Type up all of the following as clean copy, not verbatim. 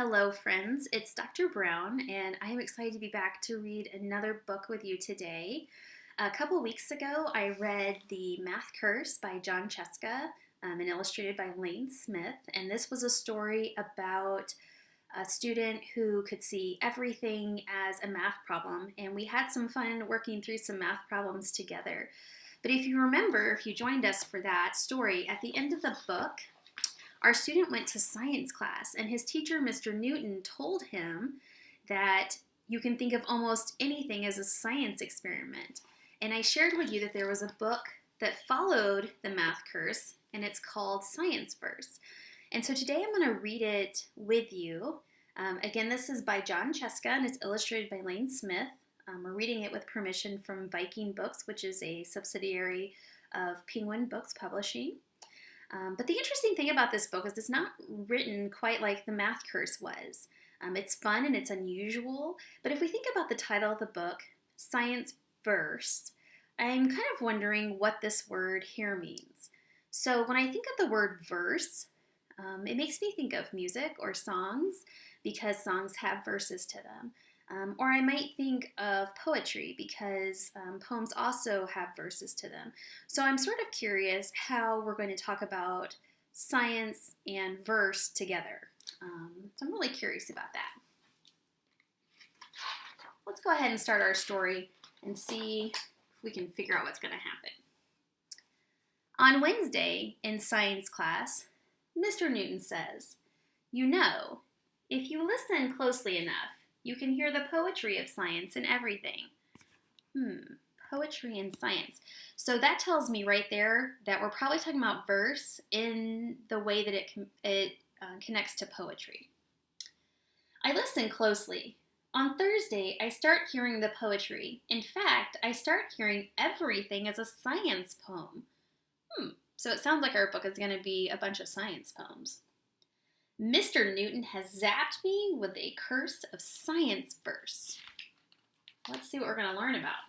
Hello, friends. It's Dr. Brown, and I am excited to be back to read another book with you today. A couple weeks ago, I read The Math Curse by John Cheska and illustrated by Lane Smith. And this was a story about a student who could see everything as a math problem. And we had some fun working through some math problems together. But if you remember, if you joined us for that story, at the end of the book, our student went to science class, and his teacher, Mr. Newton, told him that you can think of almost anything as a science experiment. And I shared with you that there was a book that followed The Math Curse, and it's called Science Verse. And so today I'm going to read it with you. Again, this is by John Cheska, and it's illustrated by Lane Smith. We're reading it with permission from Viking Books, which is a subsidiary of Penguin Books Publishing. But the interesting thing about this book is it's not written quite like The Math Curse was. It's fun and it's unusual, but if we think about the title of the book, Science Verse, I'm kind of wondering what this word here means. So when I think of the word verse, it makes me think of music or songs because songs have verses to them. Or I might think of poetry because poems also have verses to them. So I'm sort of curious how we're going to talk about science and verse together. So I'm really curious about that. Let's go ahead and start our story and see if we can figure out what's going to happen. On Wednesday in science class, Mr. Newton says, "You know, if you listen closely enough, you can hear the poetry of science in everything." Poetry and science. So that tells me right there that we're probably talking about verse in the way that it connects to poetry. I listen closely. On Thursday, I start hearing the poetry. In fact, I start hearing everything as a science poem. So it sounds like our book is going to be a bunch of science poems. Mr. Newton has zapped me with a curse of science verse. Let's see what we're going to learn about.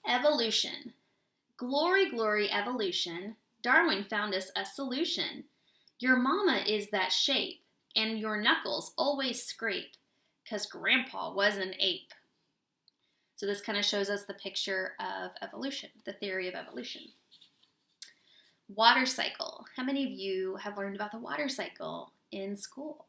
Evolution. Glory, glory, evolution. Darwin found us a solution. Your mama is that shape, and your knuckles always scrape, 'cause Grandpa was an ape. So this kind of shows us the picture of evolution, the theory of evolution. Water cycle. How many of you have learned about the water cycle in school?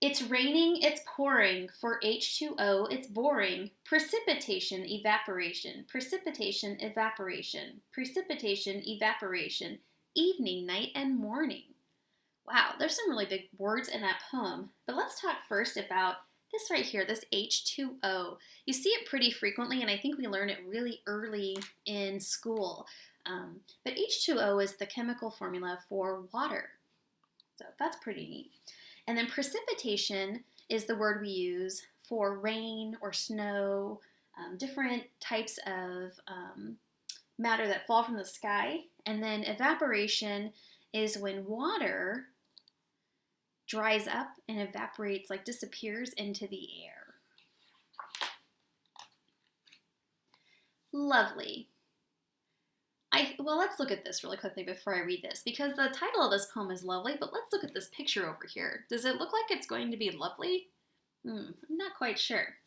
It's raining, it's pouring, for H2O it's boring. Precipitation, evaporation, precipitation, evaporation, precipitation, evaporation, evening, night, and morning. Wow, there's some really big words in that poem. But let's talk first about this right here, this H2O. You see it pretty frequently, and I think we learn it really early in school. But H2O is the chemical formula for water. So that's pretty neat. And then precipitation is the word we use for rain or snow, different types of matter that fall from the sky. And then evaporation is when water dries up and evaporates, like disappears into the air. Lovely. Well, let's look at this really quickly before I read this, because the title of this poem is lovely, but let's look at this picture over here. Does it look like it's going to be lovely? I'm not quite sure.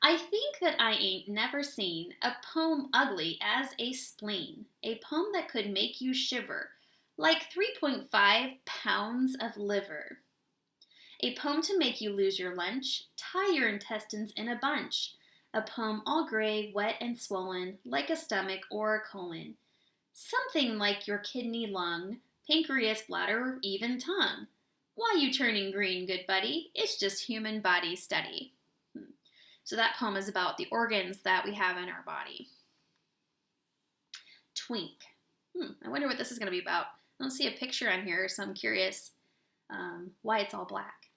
I think that I ain't never seen a poem ugly as a spleen, a poem that could make you shiver, like 3.5 pounds of liver. A poem to make you lose your lunch, tie your intestines in a bunch. A poem all gray, wet, and swollen, like a stomach or a colon. Something like your kidney, lung, pancreas, bladder, or even tongue. Why you turning green, good buddy? It's just human body study. So that poem is about the organs that we have in our body. Twink. I wonder what this is going to be about. I don't see a picture on here, so I'm curious why it's all black.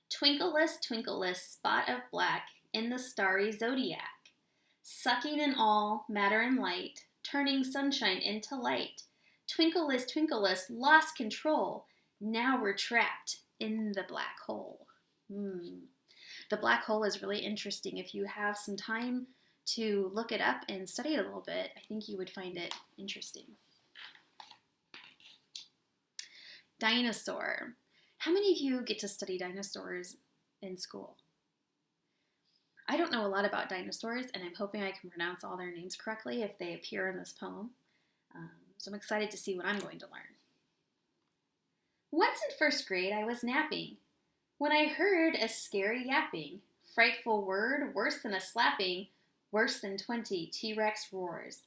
Twinkleless, twinkleless spot of black in the starry zodiac, sucking in all matter and light, turning sunshine into light. Twinkleless, twinkleless, lost control. Now we're trapped in the black hole. The black hole is really interesting. If you have some time to look it up and study it a little bit, I think you would find it interesting. Dinosaur. How many of you get to study dinosaurs in school? I don't know a lot about dinosaurs, and I'm hoping I can pronounce all their names correctly if they appear in this poem. So I'm excited to see what I'm going to learn. Once in first grade, I was napping when I heard a scary yapping. Frightful word, worse than a slapping, worse than 20 T-Rex roars.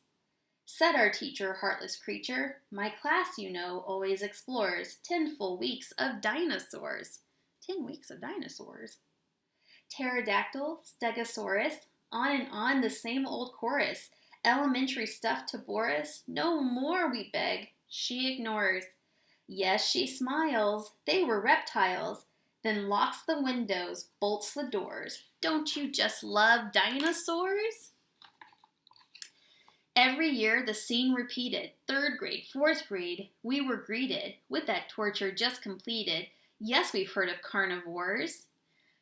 Said our teacher, heartless creature, my class, you know, always explores 10 full weeks of dinosaurs. 10 weeks of dinosaurs. Pterodactyl, Stegosaurus, on and on the same old chorus. Elementary stuff to Boris, no more, we beg. She ignores. Yes, she smiles. They were reptiles. Then locks the windows, bolts the doors. Don't you just love dinosaurs? Every year the scene repeated. 3rd grade, 4th grade, we were greeted with that torture just completed. Yes, we've heard of carnivores.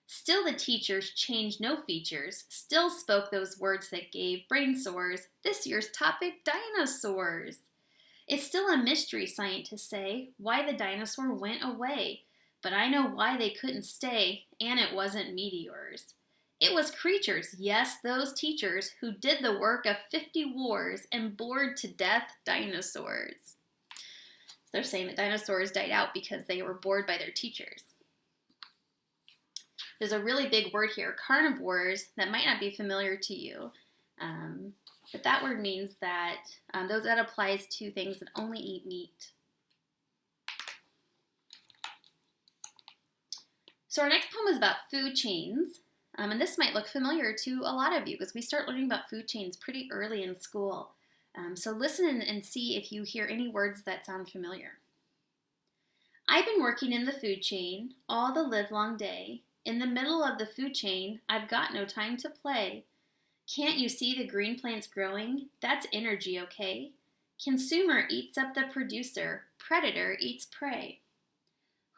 Still the teachers changed no features, still spoke those words that gave brain sores. This year's topic, dinosaurs. It's still a mystery, scientists say, why the dinosaur went away. But I know why they couldn't stay, and it wasn't meteors. It was creatures, yes, those teachers, who did the work of 50 wars and bored to death dinosaurs. They're saying that dinosaurs died out because they were bored by their teachers. There's a really big word here, carnivores, that might not be familiar to you. But that word means that that applies to things that only eat meat. So our next poem is about food chains. And this might look familiar to a lot of you because we start learning about food chains pretty early in school. So listen and see if you hear any words that sound familiar. I've been working in the food chain all the livelong day. In the middle of the food chain, I've got no time to play. Can't you see the green plants growing? That's energy, okay? Consumer eats up the producer. Predator eats prey.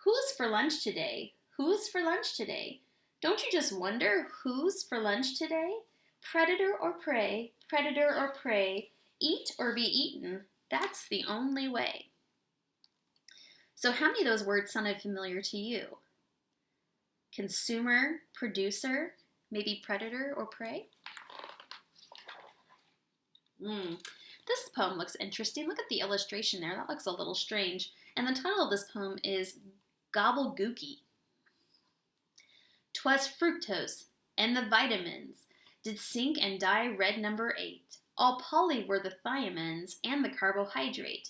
Who's for lunch today? Who's for lunch today? Don't you just wonder who's for lunch today? Predator or prey, eat or be eaten. That's the only way. So how many of those words sounded familiar to you? Consumer, producer, maybe predator or prey? This poem looks interesting. Look at the illustration there. That looks a little strange. And the title of this poem is Gobblegooky. 'Twas fructose and the vitamins did sink and die red number 8. All poly were the thiamines and the carbohydrate.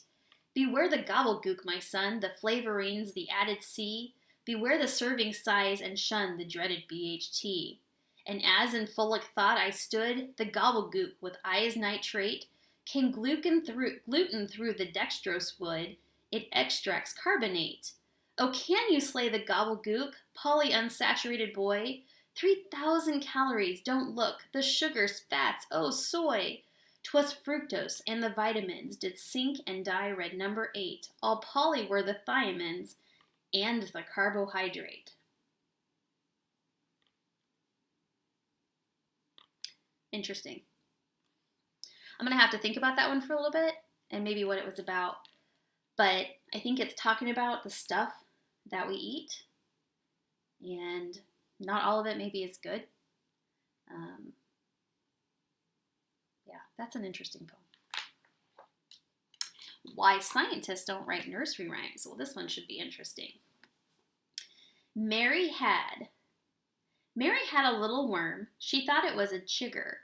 Beware the gobblegook, my son, the flavorings, the added C. Beware the serving size and shun the dreaded BHT. And as in full thought I stood, the gobblegook with eyes nitrate came gluten through the dextrose wood. It extracts carbonate. Oh, can you slay the gobblegook, polyunsaturated boy? 3,000 calories, don't look, the sugars, fats, oh soy. 'Twas fructose and the vitamins did sink and die red number 8. All poly were the thiamines and the carbohydrate. Interesting. I'm going to have to think about that one for a little bit and maybe what it was about. But I think it's talking about the stuff that we eat, and not all of it maybe is good. Yeah, that's an interesting poem. Why scientists don't write nursery rhymes. Well, this one should be interesting. Mary had a little worm. She thought it was a chigger,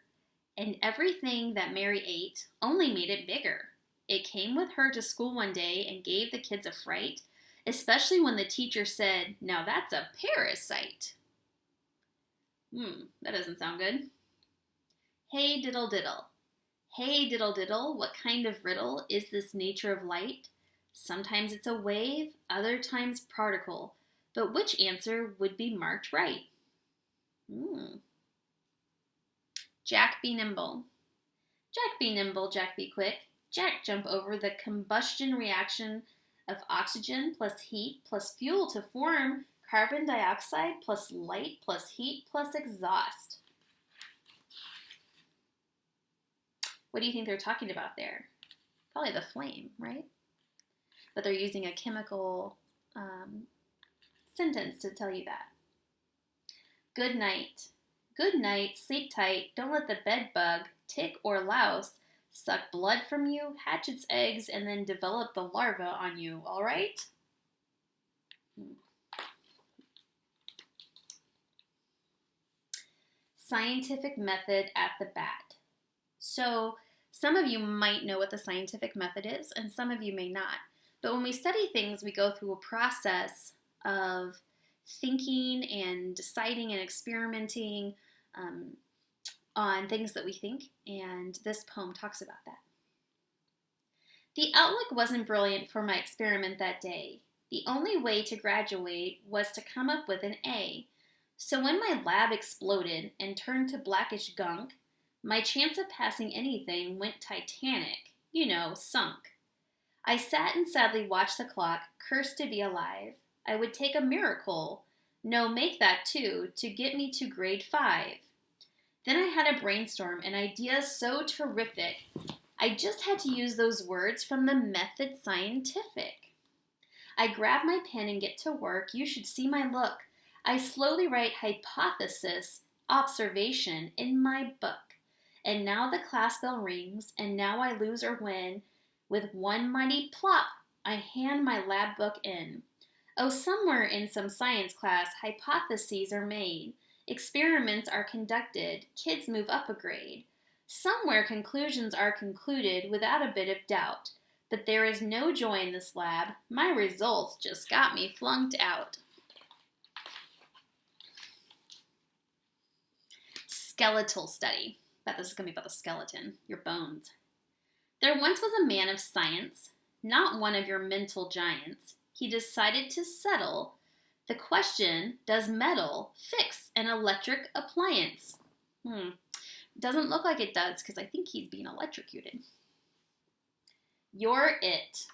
and everything that Mary ate only made it bigger. It came with her to school one day and gave the kids a fright, especially when the teacher said, "Now that's a parasite." That doesn't sound good. Hey diddle diddle. Hey diddle diddle, what kind of riddle is this nature of light? Sometimes it's a wave, other times particle, but which answer would be marked right? Jack be nimble. Jack be nimble, Jack be quick. Jack jump over the combustion reaction of oxygen plus heat plus fuel to form carbon dioxide plus light plus heat plus exhaust. What do you think they're talking about there? Probably the flame, right? But they're using a chemical sentence to tell you that. Good night. Good night, sleep tight, don't let the bed bug, tick, or louse suck blood from you, hatch its eggs, and then develop the larva on you, all right? Scientific method at the bat. So some of you might know what the scientific method is, and some of you may not. But when we study things, we go through a process of thinking and deciding and experimenting on things that we think, and this poem talks about that. The outlook wasn't brilliant for my experiment that day. The only way to graduate was to come up with an A. So when my lab exploded and turned to blackish gunk, my chance of passing anything went Titanic, sunk. I sat and sadly watched the clock, cursed to be alive. I would take a miracle, no, make that too, to get me to grade 5. Then I had a brainstorm, an idea so terrific, I just had to use those words from the method scientific. I grab my pen and get to work, you should see my look. I slowly write hypothesis, observation in my book. And now the class bell rings, and now I lose or win. With one mighty plop, I hand my lab book in. Oh, somewhere in some science class, hypotheses are made. Experiments are conducted, kids move up a grade. Somewhere conclusions are concluded without a bit of doubt. But there is no joy in this lab. My results just got me flunked out. Skeletal study. Bet this is going to be about the skeleton, your bones. There once was a man of science, not one of your mental giants. He decided to settle the question, does metal fix an electric appliance? Doesn't look like it does because I think he's being electrocuted. You're it.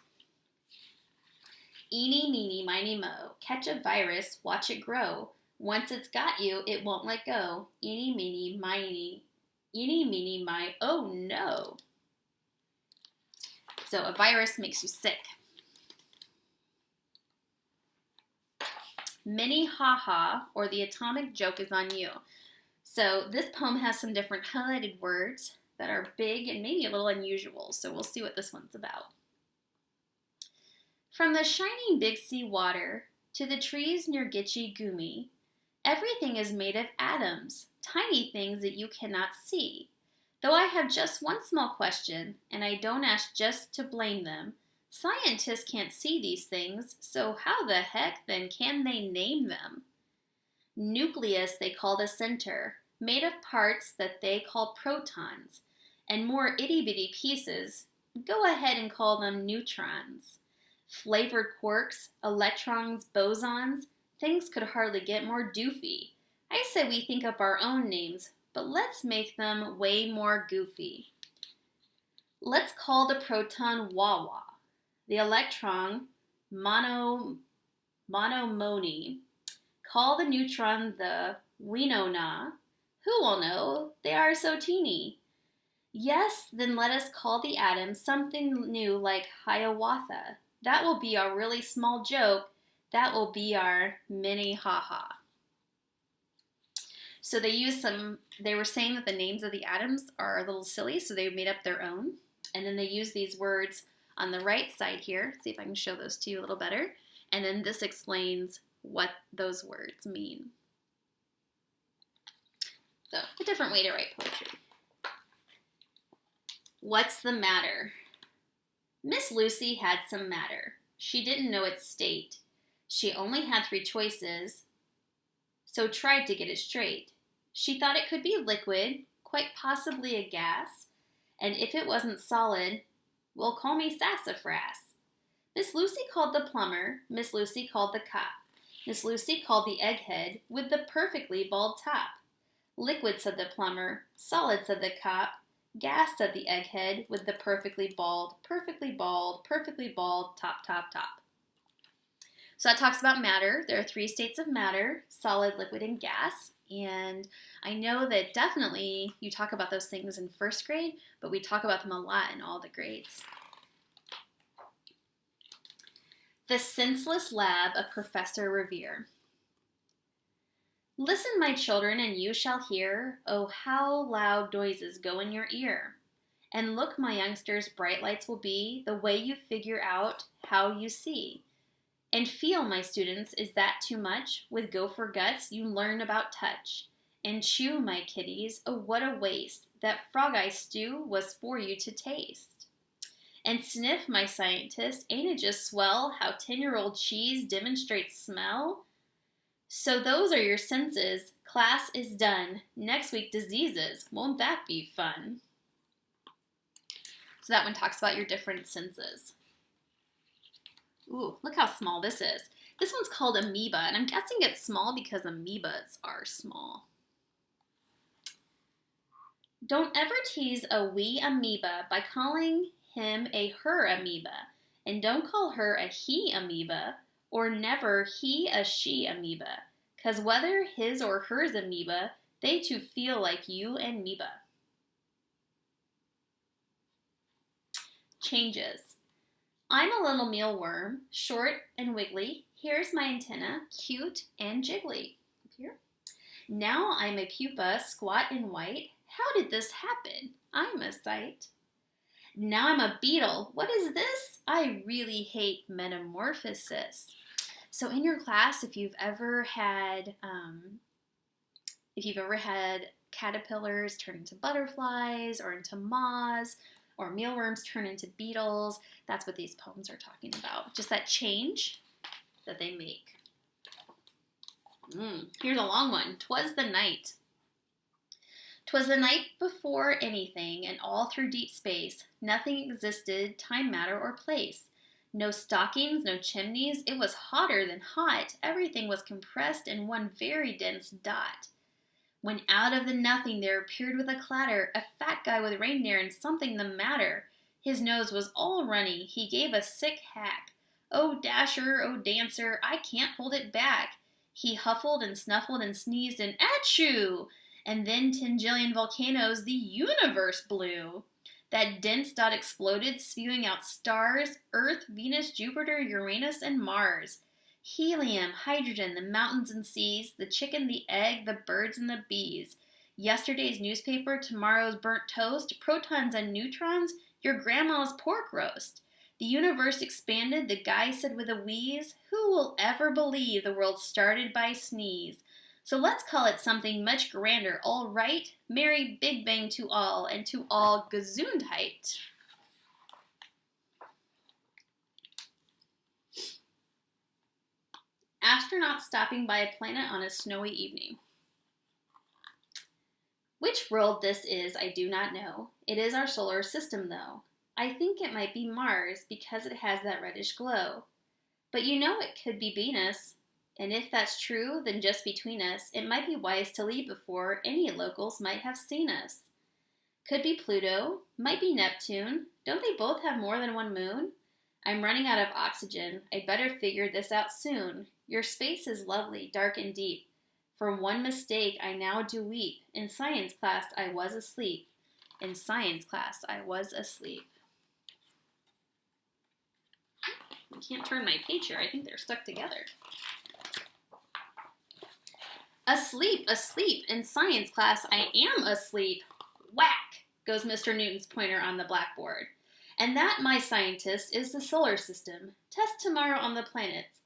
Eeny, meeny, miny, mo. Catch a virus, watch it grow. Once it's got you, it won't let go. Eeny, meeny, miny, oh no. So a virus makes you sick. Mini ha-ha, or the atomic joke is on you. So this poem has some different highlighted words that are big and maybe a little unusual, so we'll see what this one's about. From the shining big sea water to the trees near Gitche Gumi, everything is made of atoms, tiny things that you cannot see. Though I have just one small question, and I don't ask just to blame them, scientists can't see these things, so how the heck then can they name them? Nucleus they call the center, made of parts that they call protons, and more itty-bitty pieces, go ahead and call them neutrons. Flavored quarks, electrons, bosons, things could hardly get more doofy. I say we think up our own names, but let's make them way more goofy. Let's call the proton Wawa, the electron monomony. Call the neutron the Winona. Who will know? They are so teeny. Yes, then let us call the atom something new like Hiawatha. That will be our really small joke. That will be our mini ha-ha. So they were saying that the names of the atoms are a little silly, so they made up their own. And then they use these words on the right side here. Let's see if I can show those to you a little better. And then this explains what those words mean. So, a different way to write poetry. What's the matter? Miss Lucy had some matter. She didn't know its state. She only had 3 choices, so tried to get it straight. She thought it could be liquid, quite possibly a gas, and if it wasn't solid, well, call me sassafras. Miss Lucy called the plumber, Miss Lucy called the cop. Miss Lucy called the egghead with the perfectly bald top. Liquid, said the plumber. Solid, said the cop. Gas, said the egghead with the perfectly bald, top, top, top. So that talks about matter. There are 3 states of matter, solid, liquid, and gas. And I know that definitely you talk about those things in 1st grade, but we talk about them a lot in all the grades. The Senseless Lab of Professor Revere. Listen, my children, and you shall hear, oh, how loud noises go in your ear. And look, my youngsters, bright lights will be the way you figure out how you see. And feel, my students, is that too much? With gopher guts, you learn about touch. And chew, my kiddies, oh, what a waste. That frog eye stew was for you to taste. And sniff, my scientist, ain't it just swell how 10-year-old cheese demonstrates smell? So those are your senses. Class is done. Next week, diseases. Won't that be fun? So that one talks about your different senses. Ooh, look how small this is. This one's called amoeba, and I'm guessing it's small because amoebas are small. Don't ever tease a wee amoeba by calling him a her amoeba, and don't call her a he amoeba, or never he a she amoeba, 'cause whether his or hers amoeba, they too feel like you and amoeba. Changes. I'm a little mealworm, short and wiggly. Here's my antenna, cute and jiggly. Here. Now I'm a pupa, squat and white. How did this happen? I'm a sight. Now I'm a beetle. What is this? I really hate metamorphosis. So in your class, if you've ever had caterpillars turn into butterflies or into moths, or mealworms turn into beetles, that's what these poems are talking about. Just that change that they make. Here's a long one. 'Twas the night. 'Twas the night before anything, and all through deep space, nothing existed, time, matter, or place. No stockings, no chimneys, it was hotter than hot. Everything was compressed in one very dense dot. When out of the nothing there appeared with a clatter a fat guy with reindeer and something the matter. His nose was all runny, he gave a sick hack. Oh, Dasher, oh, Dancer, I can't hold it back. He huffled and snuffled and sneezed and achoo! And then 10 jillion volcanoes the universe blew. That dense dot exploded, spewing out stars, Earth, Venus, Jupiter, Uranus, and Mars. Helium, hydrogen, the mountains and seas, the chicken, the egg, the birds, and the bees. Yesterday's newspaper, tomorrow's burnt toast, protons and neutrons, your grandma's pork roast. The universe expanded, the guy said with a wheeze, who will ever believe the world started by sneeze? So let's call it something much grander, all right? Merry Big Bang to all, and to all Gesundheit. Astronaut stopping by a planet on a snowy evening. Which world this is, I do not know. It is our solar system, though. I think it might be Mars because it has that reddish glow. But you know it could be Venus. And if that's true, then just between us, it might be wise to leave before any locals might have seen us. Could be Pluto, might be Neptune. Don't they both have more than one moon? I'm running out of oxygen. I'd better figure this out soon. Your space is lovely, dark and deep. For one mistake I now do weep. In science class I was asleep. In science class I was asleep. I can't turn my page here. I think they're stuck together. Asleep, asleep. In science class I am asleep. Whack goes Mr. Newton's pointer on the blackboard. And that, my scientist, is the solar system. Test tomorrow on the planets.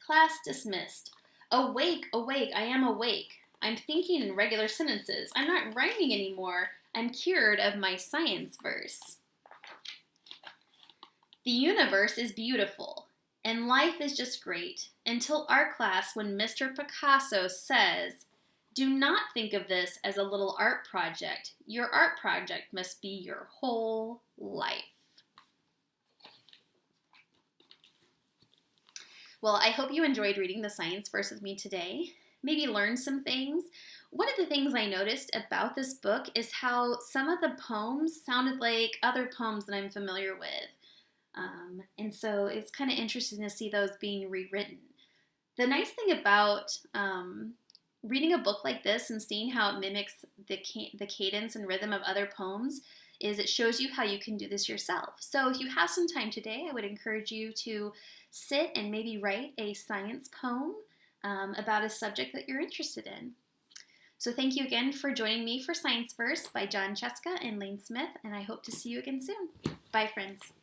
Class dismissed. Awake, awake, I am awake. I'm thinking in regular sentences. I'm not rhyming anymore. I'm cured of my science verse. The universe is beautiful, and life is just great, until art class when Mr. Picasso says, do not think of this as a little art project. Your art project must be your whole life. Well, I hope you enjoyed reading the science verse with me today. Maybe learned some things. One of the things I noticed about this book is how some of the poems sounded like other poems that I'm familiar with. And so it's kind of interesting to see those being rewritten. The nice thing about reading a book like this and seeing how it mimics the cadence and rhythm of other poems is it shows you how you can do this yourself. So if you have some time today, I would encourage you to sit and maybe write a science poem about a subject that you're interested in. So thank you again for joining me for Science Verse by John Cheska and Lane Smith, and I hope to see you again soon. Bye, friends.